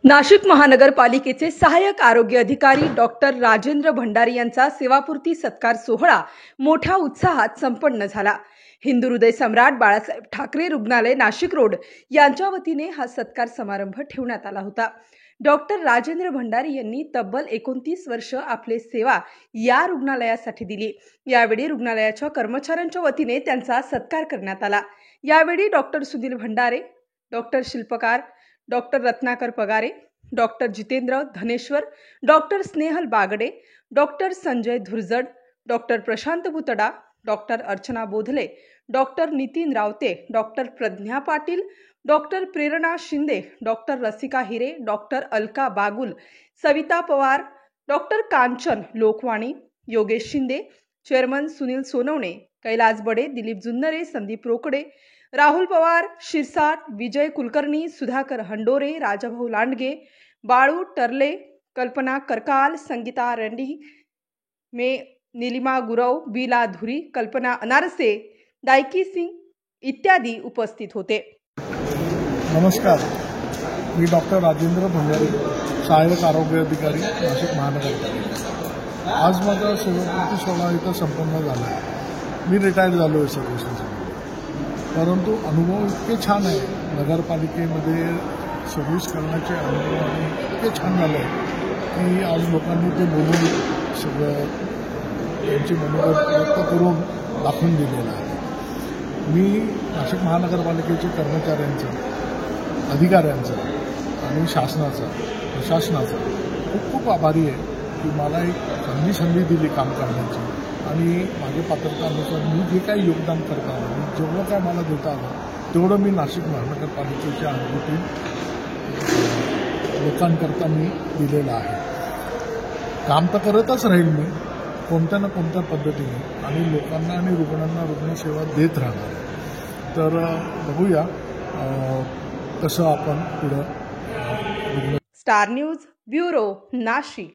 नाशिक महानगरपालिकेचे सहाय्यक आरोग्य अधिकारी डॉक्टर राजेंद्र भंडारी यांचा सेवापूर्ती सत्कार सोहळा मोठ्या उत्साहात संपन्न झाला। हिंदू हृदय सम्राट बाळासाहेब ठाकरे रुग्णालय नाशिक रोड यांच्या वतीने हा सत्कार समारंभ ठेवण्यात आला होता। डॉक्टर राजेंद्र भंडारी यांनी तब्बल 29 वर्ष आपले सेवा या रुग्णालयासाठी दिली। यावेळी रुग्णालयाच्या कर्मचाऱ्यांच्या वतीने त्यांचा सत्कार करण्यात आला। यावेळी doctor Sunil Bhandare, doctor Shilpkar, doctor Ratnakar Pagare, doctor Jitendra Dhaneshwar, doctor Snehal Bagde, doctor Sanjay Dhurjad, doctor Prashant Bhutada, doctor Archana Bodhale, doctor Nitin Rawate, doctor Pradnya Patil, doctor Prerna Shinde, doctor Rasika Hire, doctor Alka Bagul, Savita Pawar, doctor Kanchan Lokwani, Yogesh Shinde, chairman Sunil Sonawane, Kailas Bade, Dilip Junnare, Sandeep Rokade, Rahul Pawar, Shirsat, Vijay Kulkarni, Sudhakar Handore, Rajabhau Landge, Balu Tarle, कल्पना करकाल, संगीता रेड्डी, नीलिमा गुरव, बीला धुरी, कल्पना अनारसे, डायकी सिंग इत्यादी उपस्थित होते। नमस्कार, मी डॉक्टर राजेंद्र भंडारी, सहाय्यक आरोग्य अधिकारी नाशिक महानगरपालिका। आज माझा सेवापूर्ती सोहळा इथं संपन्न झाला आहे। मी रिटायर झालो आहे सर्व्हिसमध्ये, परंतु अनुभव इतके छान आहे नगरपालिकेमध्ये सर्व्हिस करण्याचे अनुभव आणि इतके छान झाले की आज लोकांनी ते बोलून सगळं त्यांचे मनोगत व्यक्त करून दाखवून दिलेलं आहे। मी नाशिक महानगरपालिकेचे कर्मचाऱ्यांचं, अधिकाऱ्यांचं आणि प्रशासनाचा खूप खूप आभारी आहे की मला एक संधी दिली काम करण्याची आणि माझ्या पात्रतेनुसार मी जे काही योगदान करता आलं, जेवढं काय मला देता आलं तेवढं मी नाशिक महानगरपालिकेच्या हद्दीतील लोकांकरता मी दिलेलं आहे। काम तर करतच राहील मी कोणत्या ना कोणत्या पद्धतीने आणि लोकांना आणि रुग्णांना रुग्णसेवा देत राहणार। तर बघूया कसं आपण पुढं। Star news bureau, Nashik.